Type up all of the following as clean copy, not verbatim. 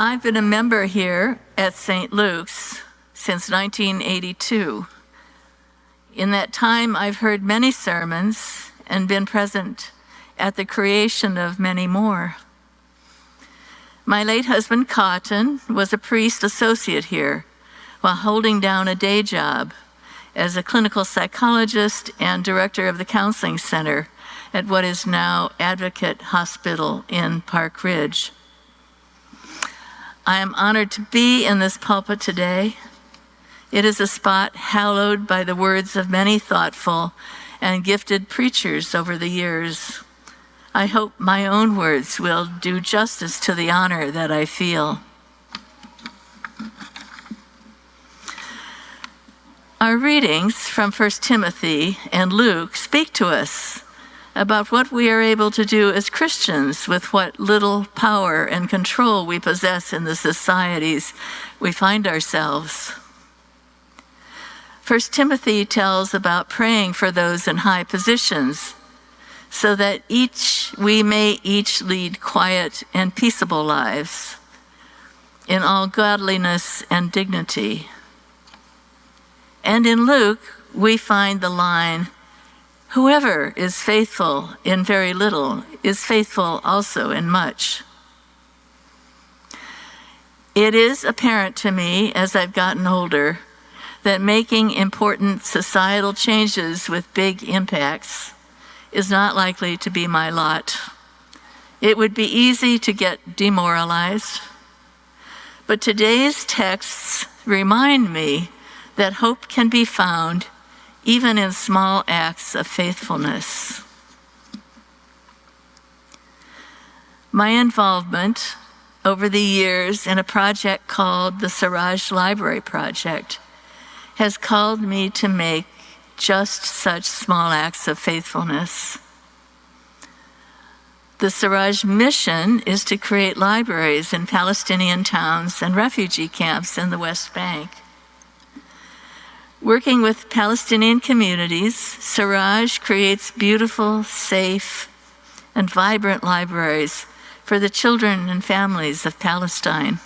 I've been a member here at St. Luke's since 1982. In that time, I've heard many sermons and been present at the creation of many more. My late husband, Cotton, was a priest associate here while holding down a day job as a clinical psychologist and director of the counseling center at what is now Advocate Hospital in Park Ridge. I am honored to be in this pulpit today. It is a spot hallowed by the words of many thoughtful and gifted preachers over the years. I hope my own words will do justice to the honor that I feel. Our readings from 1 Timothy and Luke speak to us about what we are able to do as Christians with what little power and control we possess in the societies we find ourselves. 1 Timothy tells about praying for those in high positions so that we may each lead quiet and peaceable lives in all godliness and dignity. And in Luke, we find the line, "Whoever is faithful in very little is faithful also in much." It is apparent to me as I've gotten older that making important societal changes with big impacts is not likely to be my lot. It would be easy to get demoralized. But today's texts remind me that hope can be found even in small acts of faithfulness. My involvement over the years in a project called the Siraj Library Project has called me to make just such small acts of faithfulness. The Siraj mission is to create libraries in Palestinian towns and refugee camps in the West Bank. Working with Palestinian communities, Siraj creates beautiful, safe, and vibrant libraries for the children and families of Palestine.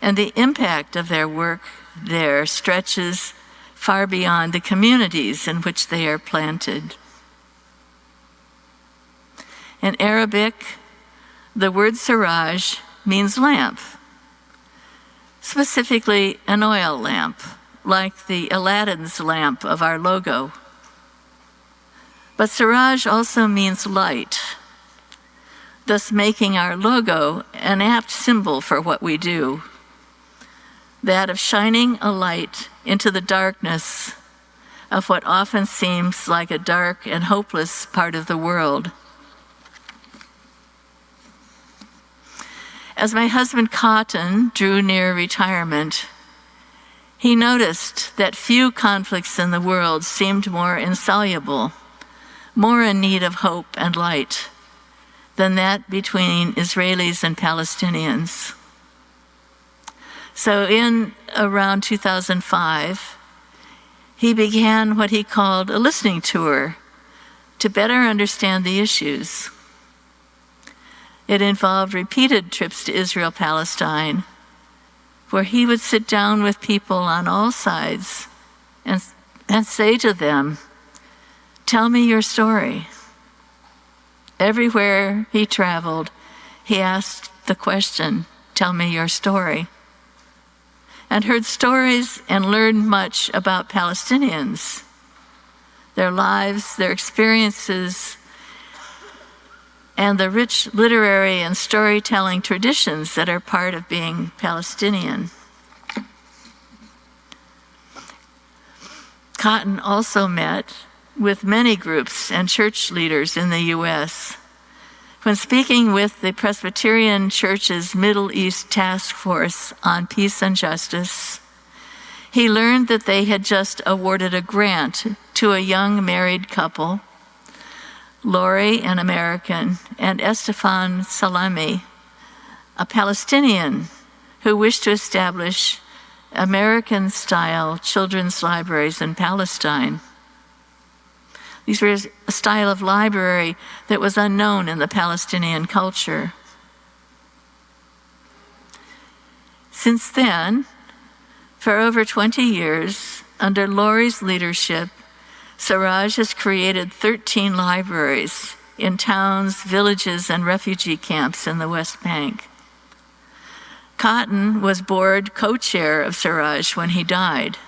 And the impact of their work there stretches far beyond the communities in which they are planted. In Arabic, the word Siraj means lamp, specifically an oil lamp, like the Aladdin's lamp of our logo. But Siraj also means light, thus making our logo an apt symbol for what we do, that of shining a light into the darkness of what often seems like a dark and hopeless part of the world. As my husband Cotton drew near retirement, he noticed that few conflicts in the world seemed more insoluble, more in need of hope and light than that between Israelis and Palestinians. So in around 2005, he began what he called a listening tour to better understand the issues. It involved repeated trips to Israel, Palestine, where he would sit down with people on all sides and say to them, "Tell me your story." Everywhere he traveled, he asked the question, "Tell me your story," and heard stories and learned much about Palestinians, their lives, their experiences, and the rich literary and storytelling traditions that are part of being Palestinian. Cotton also met with many groups and church leaders in the U.S. When speaking with the Presbyterian Church's Middle East Task Force on Peace and Justice, he learned that they had just awarded a grant to a young married couple, Lori, an American, and Estefan Salami, a Palestinian who wished to establish American-style children's libraries in Palestine. These were a style of library that was unknown in the Palestinian culture. Since then, for over 20 years, under Lori's leadership, Siraj has created 13 libraries in towns, villages, and refugee camps in the West Bank. Cotton was board co-chair of Siraj when he died.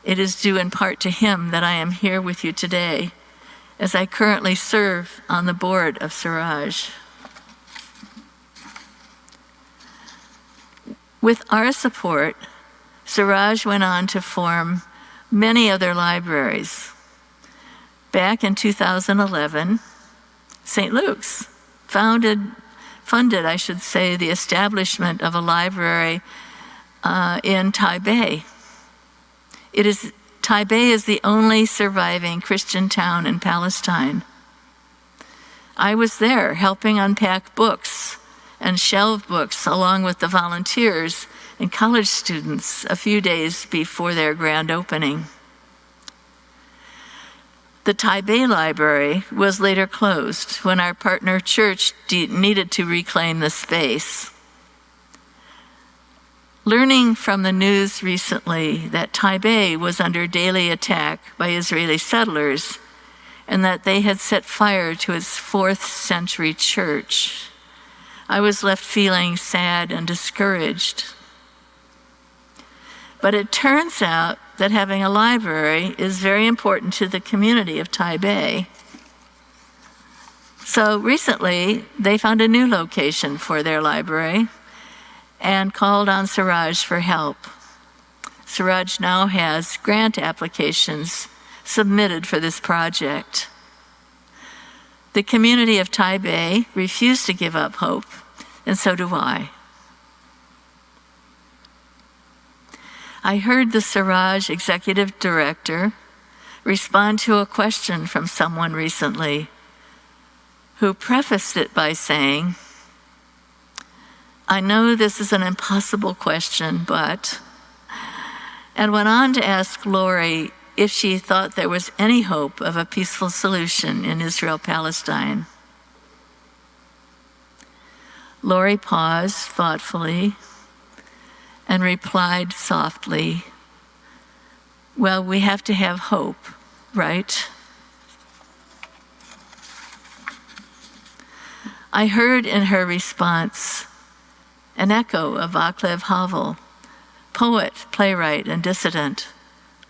It is due in part to him that I am here with you today, as I currently serve on the board of Siraj. With our support, Siraj went on to form many other libraries. Back in 2011, St. Luke's funded, the establishment of a library in Taipei. Taipei is the only surviving Christian town in Palestine. I was there helping unpack books and shelve books along with the volunteers and college students a few days before their grand opening. The Taipei Library was later closed when our partner church needed to reclaim the space. Learning from the news recently that Taipei was under daily attack by Israeli settlers and that they had set fire to its 4th century church, I was left feeling sad and discouraged. But it turns out that having a library is very important to the community of Taipei. So recently, they found a new location for their library and called on Siraj for help. Siraj now has grant applications submitted for this project. The community of Taipei refused to give up hope, and so do I. I heard the Siraj executive director respond to a question from someone recently who prefaced it by saying, "I know this is an impossible question, but," and went on to ask Lori if she thought there was any hope of a peaceful solution in Israel-Palestine. Lori paused thoughtfully and replied softly, "Well, we have to have hope, right?" I heard in her response an echo of Václav Havel, poet, playwright, and dissident,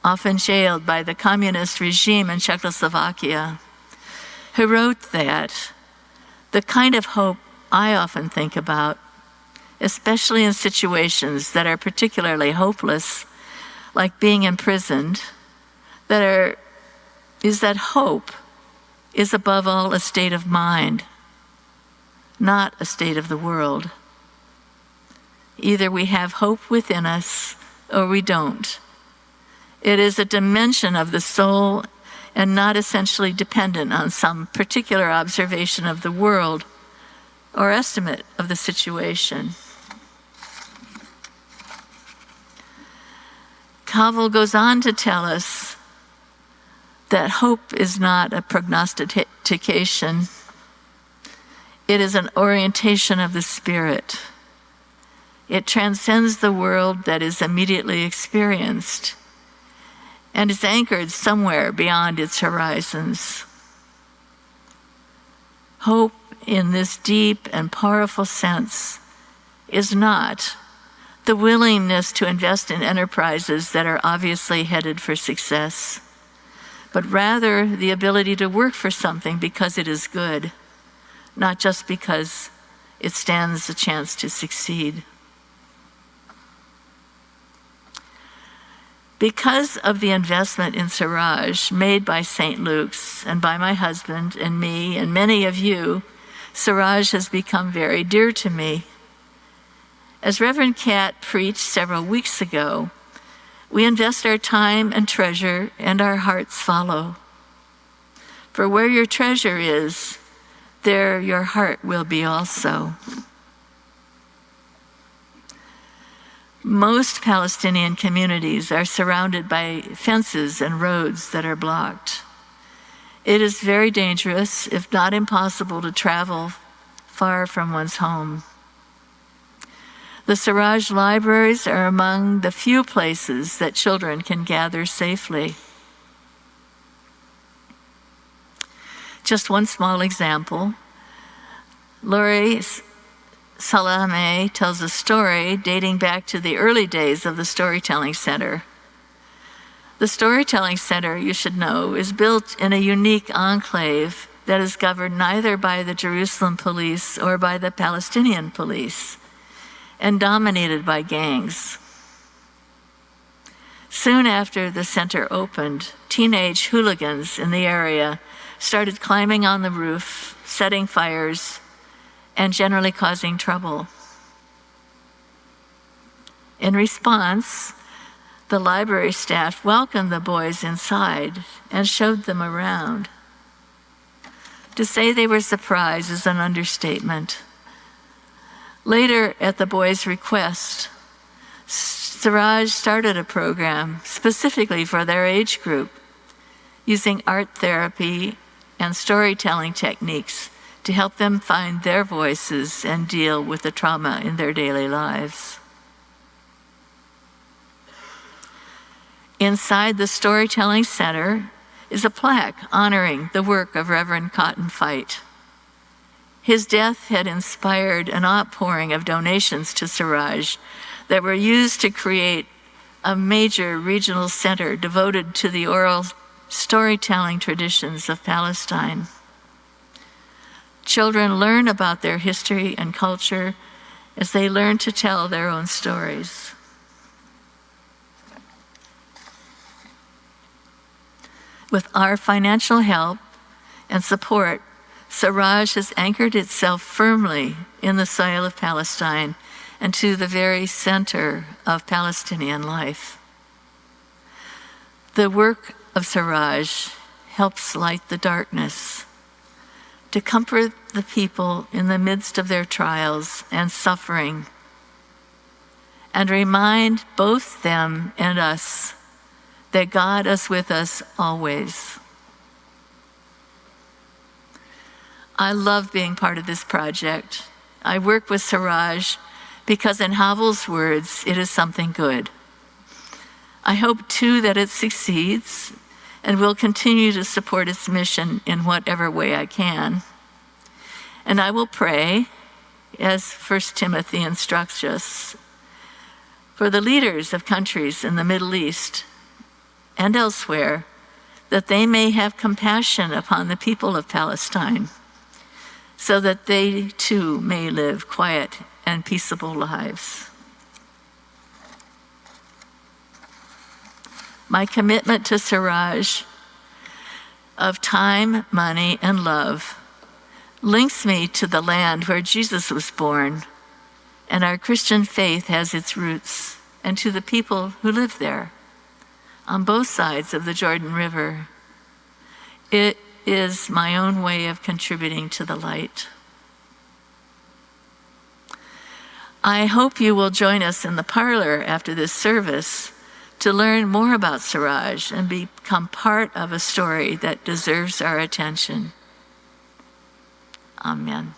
often jailed by the communist regime in Czechoslovakia, who wrote that the kind of hope I often think about, especially in situations that are particularly hopeless, like being imprisoned, is that hope is above all a state of mind, not a state of the world. Either we have hope within us or we don't. It is a dimension of the soul and not essentially dependent on some particular observation of the world or estimate of the situation. Havel goes on to tell us that hope is not a prognostication. It is an orientation of the spirit. It transcends the world that is immediately experienced and is anchored somewhere beyond its horizons. Hope in this deep and powerful sense is not the willingness to invest in enterprises that are obviously headed for success, but rather the ability to work for something because it is good, not just because it stands a chance to succeed. Because of the investment in Siraj made by St. Luke's and by my husband and me and many of you, Siraj has become very dear to me. As Reverend Cat preached several weeks ago, we invest our time and treasure, and our hearts follow. For where your treasure is, there your heart will be also. Most Palestinian communities are surrounded by fences and roads that are blocked. It is very dangerous, if not impossible, to travel far from one's home. The Siraj libraries are among the few places that children can gather safely. Just one small example. Laurie Salame tells a story dating back to the early days of the Storytelling Center. The Storytelling Center, you should know, is built in a unique enclave that is governed neither by the Jerusalem police or by the Palestinian police, and dominated by gangs. Soon after the center opened, teenage hooligans in the area started climbing on the roof, setting fires, and generally causing trouble. In response, the library staff welcomed the boys inside and showed them around. To say they were surprised is an understatement. Later, at the boys' request, Siraj started a program specifically for their age group, using art therapy and storytelling techniques to help them find their voices and deal with the trauma in their daily lives. Inside the Storytelling Center is a plaque honoring the work of Reverend Cotton Fite. His death had inspired an outpouring of donations to Siraj that were used to create a major regional center devoted to the oral storytelling traditions of Palestine. Children learn about their history and culture as they learn to tell their own stories. With our financial help and support, Siraj has anchored itself firmly in the soil of Palestine and to the very center of Palestinian life. The work of Siraj helps light the darkness, to comfort the people in the midst of their trials and suffering, and remind both them and us that God is with us always. I love being part of this project. I work with Siraj because, in Havel's words, it is something good. I hope, too, that it succeeds and will continue to support its mission in whatever way I can. And I will pray, as 1 Timothy instructs us, for the leaders of countries in the Middle East and elsewhere, that they may have compassion upon the people of Palestine, so that they too may live quiet and peaceable lives. My commitment to Siraj of time, money, and love links me to the land where Jesus was born, and our Christian faith has its roots, and to the people who live there on both sides of the Jordan River. It is my own way of contributing to the light. I hope you will join us in the parlor after this service to learn more about Siraj and become part of a story that deserves our attention. Amen.